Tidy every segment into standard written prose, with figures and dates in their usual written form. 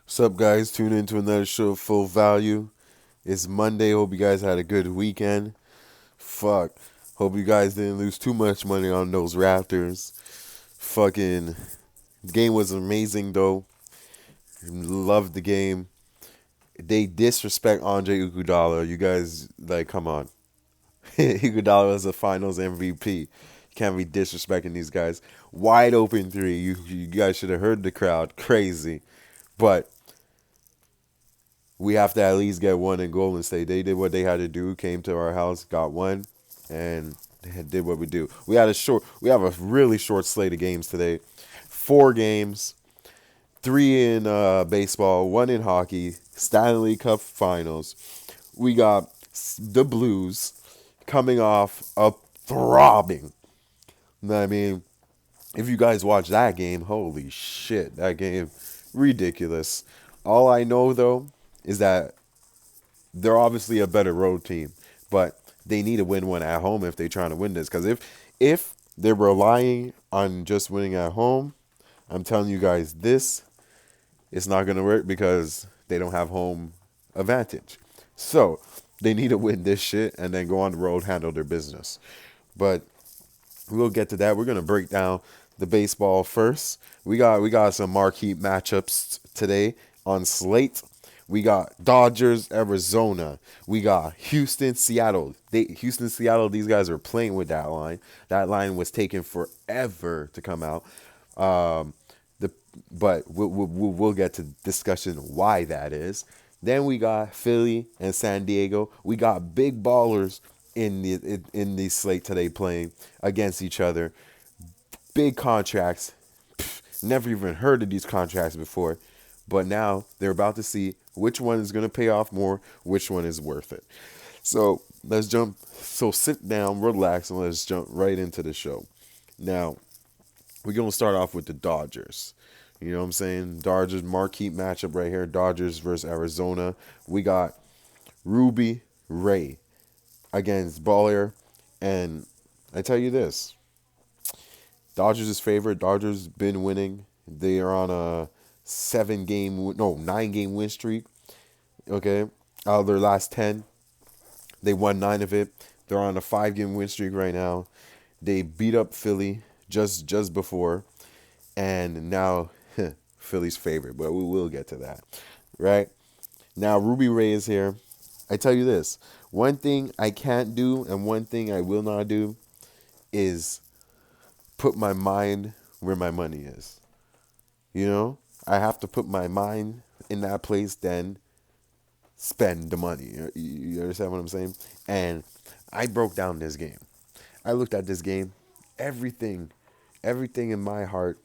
What's up, guys? Tune in to another show of Full Value. It's Monday. Hope you guys had a good weekend. Fuck. Hope you guys didn't lose too much money on those Raptors. Fucking the game was amazing though. Loved the game. They disrespect Andre Iguodala. You guys come on. Iguodala is a Finals MVP. You can't be disrespecting these guys. Wide open three. You guys should have heard the crowd. Crazy, but we have to at least get one in Golden State. They did what they had to do, came to our house, got one, and did what we do. We have a really short slate of games today. 4 games, 3 in baseball, 1 in hockey, Stanley Cup Finals. We got the Blues coming off a throbbing. I mean, if you guys watch that game, holy shit, that game, ridiculous. All I know though is that they're obviously a better road team, but they need to win one at home if they're trying to win this. Because if they're relying on just winning at home, I'm telling you guys this, it's not gonna work because they don't have home advantage. So they need to win this shit and then go on the road, handle their business. But we'll get to that. We're gonna break down the baseball first. We got some marquee matchups today on slate. We got Dodgers, Arizona. We got Houston, Seattle. Houston, Seattle. These guys are playing with that line. That line was taking forever to come out. Um, but we'll get to discussion why that is. Then we got Philly and San Diego. We got big ballers in the slate today playing against each other. Big contracts. Never even heard of these contracts before. But now they're about to see which one is going to pay off more, which one is worth it. So let's jump. So sit down, relax, and let's jump right into the show. Now, we're going to start off with the Dodgers. You know what I'm saying? Dodgers marquee matchup right here. Dodgers versus Arizona. We got Ruby Ray against Baller. And I tell you this. Dodgers is favorite. Dodgers been winning. They are on a 9-game win streak. Okay. Out of their last 10, they won 9 of it. They're on a 5-game win streak right now. They beat up Philly just before. And now Philly's favorite. But we will get to that. Right? Now Ruby Ray is here. I tell you this. One thing I can't do and one thing I will not do is put my mind where my money is. You know? I have to put my mind in that place, then spend the money. You understand what I'm saying? And I broke down this game. I looked at this game. Everything in my heart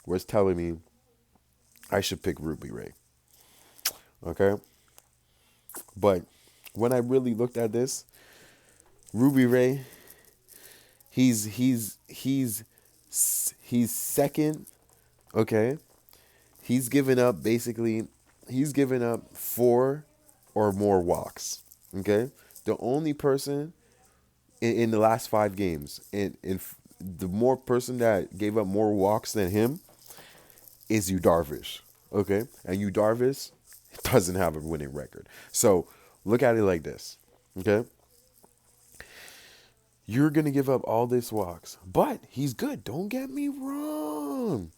was telling me I should pick Ruby Ray. Okay? But when I really looked at this, Ruby Ray, he's second, okay? He's given up 4 or more walks. Okay? The only person in the last 5 games, in the more person that gave up more walks than him is Yu Darvish. Okay? And Yu Darvish doesn't have a winning record. So look at it like this. Okay? You're gonna give up all these walks. But he's good. Don't get me wrong.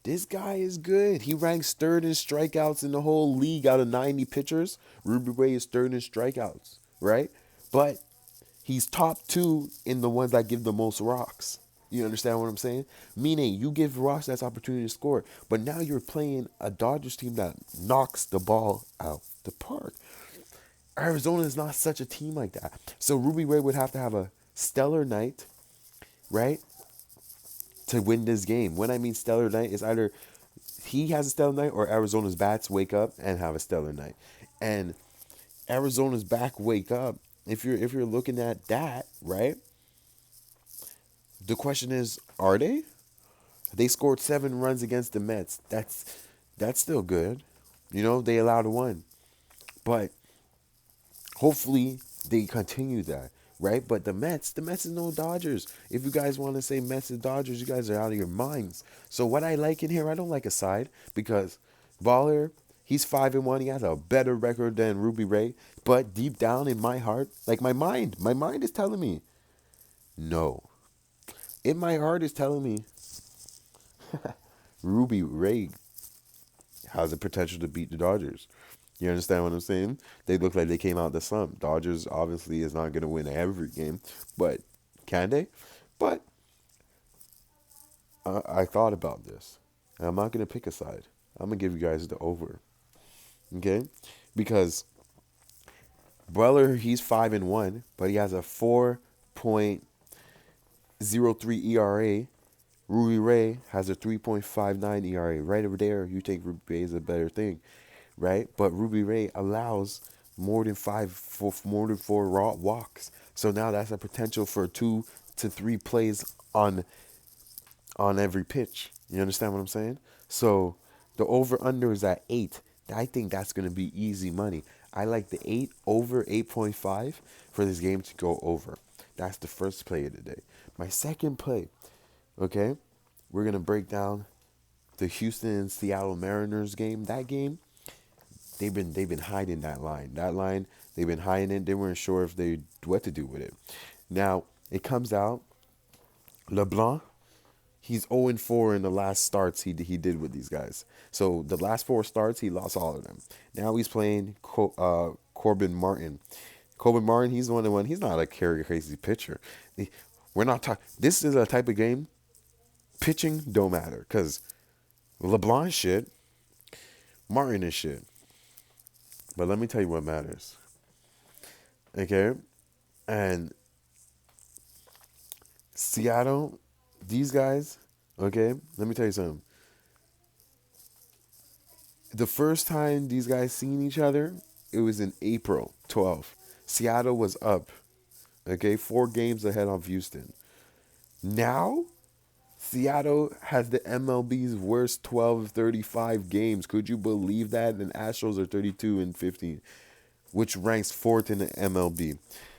This guy is good. He ranks third in strikeouts in the whole league out of 90 pitchers. Ruby Ray is third in strikeouts, right? But he's top 2 in the ones that give the most rocks. You understand what I'm saying? Meaning you give Ross that opportunity to score, but now you're playing a Dodgers team that knocks the ball out the park. Arizona is not such a team like that. So Ruby Ray would have to have a stellar night, right? To win this game. When I mean stellar night, it's either he has a stellar night or Arizona's bats wake up and have a stellar night. And Arizona's back wake up. If you're looking at that, right? The question is, are they? They scored 7 runs against the Mets. That's still good. You know, they allowed 1. But hopefully they continue that. Right? But the Mets is no Dodgers. If you guys want to say Mets and Dodgers, you guys are out of your minds. So what I like in here, I don't like a side because Baller He's 5-1. He has a better record than Ruby Ray. But deep down in my heart, like my mind is telling me no. In my heart is telling me Ruby Ray has the potential to beat the Dodgers. You understand what I'm saying? They look like they came out the slump. Dodgers obviously is not going to win every game, but can they? But I thought about this, and I'm not going to pick a side. I'm going to give you guys the over, okay? Because Breller, he's 5-1, but he has a 4.03 ERA. Ruby Ray has a 3.59 ERA. Right over there, you think Ruby Ray is a better thing, right? But Ruby Ray allows more than four raw walks. So now that's a potential for 2 to 3 plays on every pitch. You understand what I'm saying? So the over under is at 8. I think that's going to be easy money. I like the 8 over 8.5 for this game to go over. That's the first play of the day. My second play, okay, we're going to break down the Houston and Seattle Mariners game. That game, they've been hiding that line. That line, they've been hiding it. They weren't sure if they what to do with it. Now, it comes out LeBlanc, he's 0-4 in the last starts he did with these guys. So the last 4 starts, he lost all of them. Now he's playing Corbin Martin. Corbin Martin, he's the one. He's not a crazy pitcher. We're not talking. This is a type of game. Pitching don't matter because LeBlanc is shit, Martin is shit. But let me tell you what matters. Okay, and Seattle, these guys. Okay, let me tell you something. The first time these guys seen each other, it was in April 12th. Seattle was up, okay, 4 games ahead of Houston. Now, Seattle has the MLB's worst 12-35 games. Could you believe that? And Astros are 32-15, which ranks 4th in the MLB.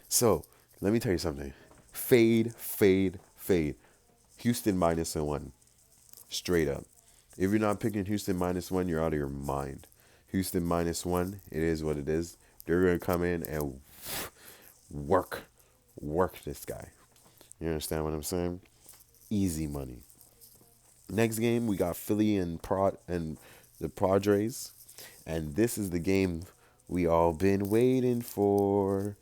So, let me tell you something. Fade, fade, fade. Houston -1. Straight up. If you're not picking Houston -1, you're out of your mind. Houston -1, it is what it is. They're going to come in and work this guy. You understand what I'm saying? Easy money. Next game, we got Philly and the Padres. And this is the game we all been waiting for.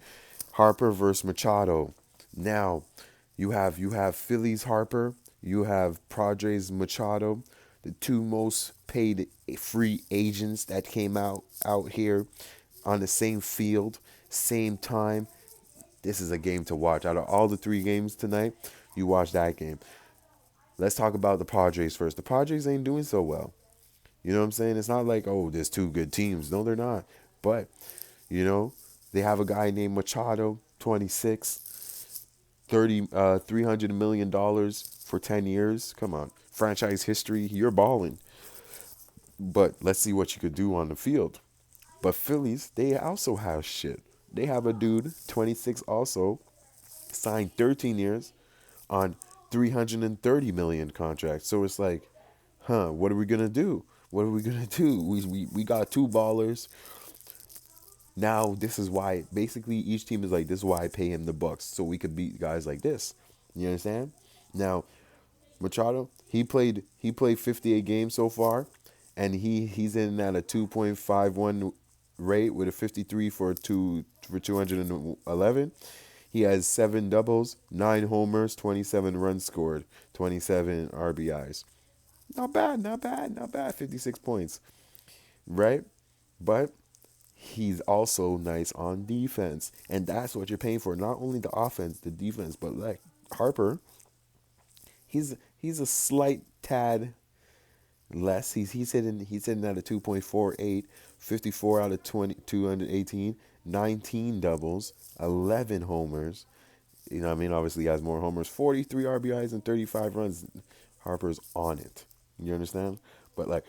Harper versus Machado. Now, you have Phillies Harper, you have Padres Machado, the 2 most paid free agents that came out here on the same field, same time. This is a game to watch. Out of all the 3 games tonight, you watch that game. Let's talk about the Padres first. The Padres ain't doing so well. You know what I'm saying? It's not like, oh, there's 2 good teams. No, they're not. But, they have a guy named Machado, 26, $300 million for 10 years. Come on. Franchise history, you're balling. But let's see what you could do on the field. But Phillies, they also have shit. They have a dude, 26 also, signed 13 years on $330 million contract. So it's like, what are we gonna do? What are we gonna do? We got 2 ballers. Now this is why basically each team is like, this is why I pay him the bucks so we could beat guys like this. You understand? Now Machado, he played 58 games so far, and he's in at a 2.51 rate with a 53 for 211. He has 7 doubles, 9 homers, 27 runs scored, 27 RBIs. Not bad, not bad, not bad. 56 points, right? But he's also nice on defense, and that's what you're paying for. Not only the offense, the defense, but like Harper, he's a slight tad less. He's hitting at a 2.48, 54 out of 218, 19 doubles, 11 homers. You know what I mean? Obviously, he has more homers, 43 RBIs and 35 runs. Harper's on it. You understand? But like,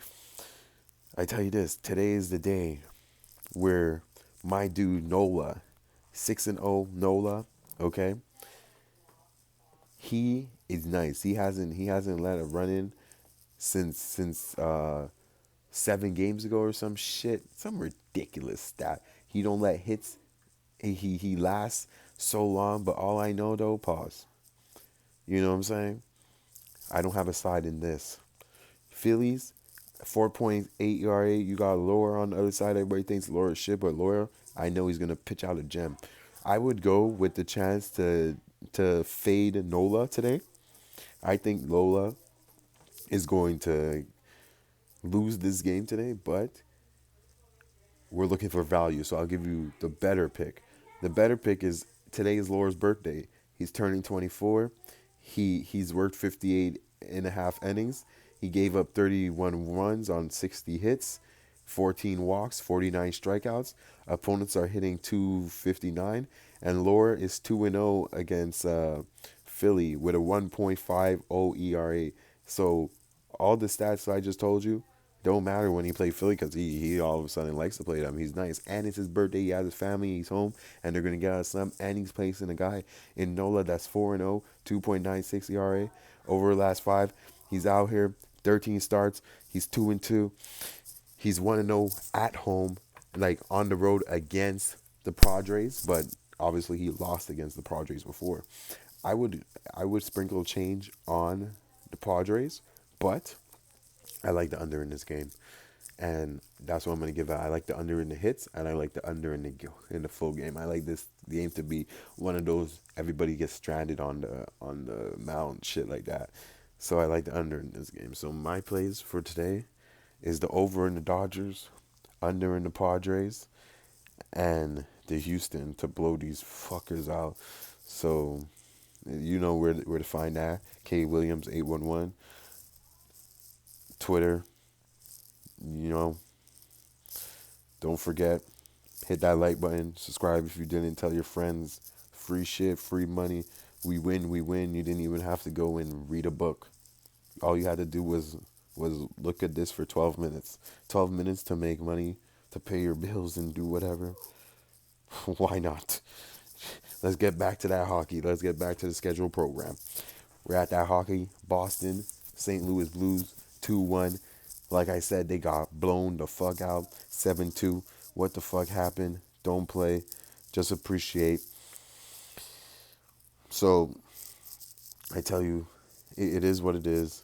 I tell you this, today is the day where my dude Nola, 6-0 Nola, okay? He is nice. He hasn't let a run in since 7 games ago or some shit, some ridiculous stat. He don't let hits. He lasts so long, but all I know though, pause. You know what I'm saying? I don't have a side in this. Phillies, 4.8 ERA. You got Laura on the other side. Everybody thinks Laura is shit, but Laura, I know he's gonna pitch out a gem. I would go with the chance to fade Nola today. I think Lola is going to lose this game today, but we're looking for value. So I'll give you the better pick. The better pick is today is Laura's birthday. He's turning 24. He's worked 58 and a half innings. He gave up 31 runs on 60 hits, 14 walks, 49 strikeouts. Opponents are hitting 259, and Laura is 2-0 against Philly with a 1.50 ERA. So all the stats I just told you don't matter when he played Philly because he all of a sudden likes to play them. He's nice. And it's his birthday. He has his family. He's home. And they're going to get us some. And he's placing a guy in Nola that's 4-0, 2.96 ERA over the last 5. He's out here, 13 starts. He's 2-2. He's 1-0 at home, like on the road against the Padres. But obviously he lost against the Padres before. I would sprinkle change on the Padres, but I like the under in this game, and that's what I'm gonna give out. I like the under in the hits, and I like the under in the full game. I like this game to be one of those everybody gets stranded on the mound shit like that. So I like the under in this game. So my plays for today is the over in the Dodgers, under in the Padres, and the Houston to blow these fuckers out. So you know where to find that. K Williams 811 Twitter. You know, don't forget, hit that like button, subscribe if you didn't, tell your friends. Free shit, free money. We win, we win. You didn't even have to go and read a book. All you had to do was look at this for 12 minutes. 12 minutes to make money, to pay your bills and do whatever. Why not? Let's get back to that hockey. Let's get back to the scheduled program. We're at that hockey. Boston, St. Louis Blues, 2-1. Like I said, they got blown the fuck out, 7-2. What the fuck happened? Don't play. Just appreciate. So, I tell you, it is what it is.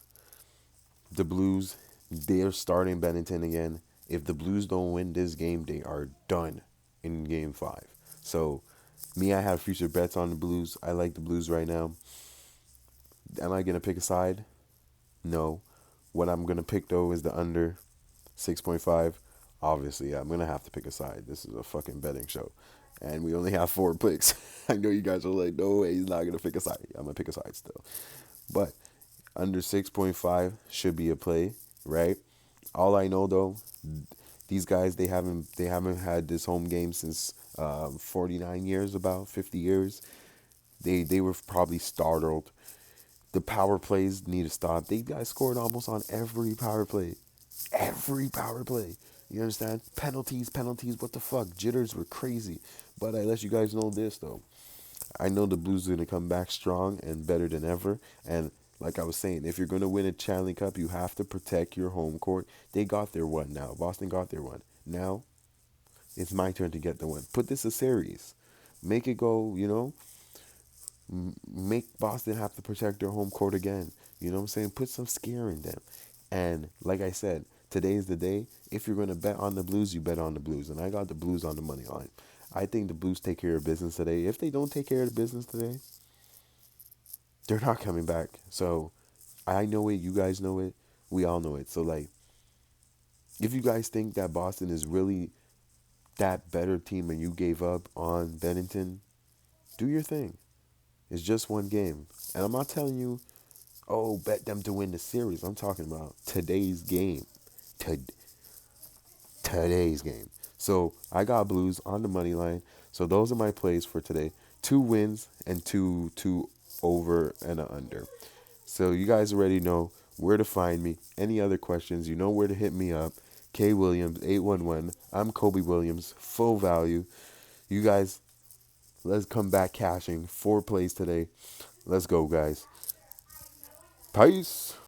The Blues, they're starting Bennington again. If the Blues don't win this game, they are done in game 5. So, me, I have future bets on the Blues. I like the Blues right now. Am I going to pick a side? No. What I'm going to pick, though, is the under 6.5. Obviously, I'm going to have to pick a side. This is a fucking betting show. And we only have 4 picks. I know you guys are like, no way, he's not going to pick a side. I'm going to pick a side still. But under 6.5 should be a play, right? All I know, though, these guys, they haven't had this home game since 49 years, about 50 years. They were probably startled. The power plays need to stop. They guys scored almost on every power play. Every power play. You understand? Penalties. What the fuck? Jitters were crazy. But I let you guys know this, though. I know the Blues are going to come back strong and better than ever. And like I was saying, if you're going to win a Stanley Cup, you have to protect your home court. They got their one now. Boston got their one. Now, it's my turn to get the one. Put this a series. Make it go, make Boston have to protect their home court again. You know what I'm saying? Put some scare in them. And like I said, today is the day. If you're going to bet on the Blues, you bet on the Blues. And I got the Blues on the money line. I think the Blues take care of business today. If they don't take care of the business today, they're not coming back. So I know it. You guys know it. We all know it. So, like, if you guys think that Boston is really that better team and you gave up on Bennington, do your thing. It's just one game. And I'm not telling you, oh, bet them to win the series. I'm talking about today's game. Today's game. So I got Blues on the money line. So those are my plays for today. 2 wins and two over and a under. So you guys already know where to find me. Any other questions, you know where to hit me up. K Williams 811. I'm Kobe Williams. Full value. You guys, let's come back cashing. 4 plays today. Let's go, guys. Peace.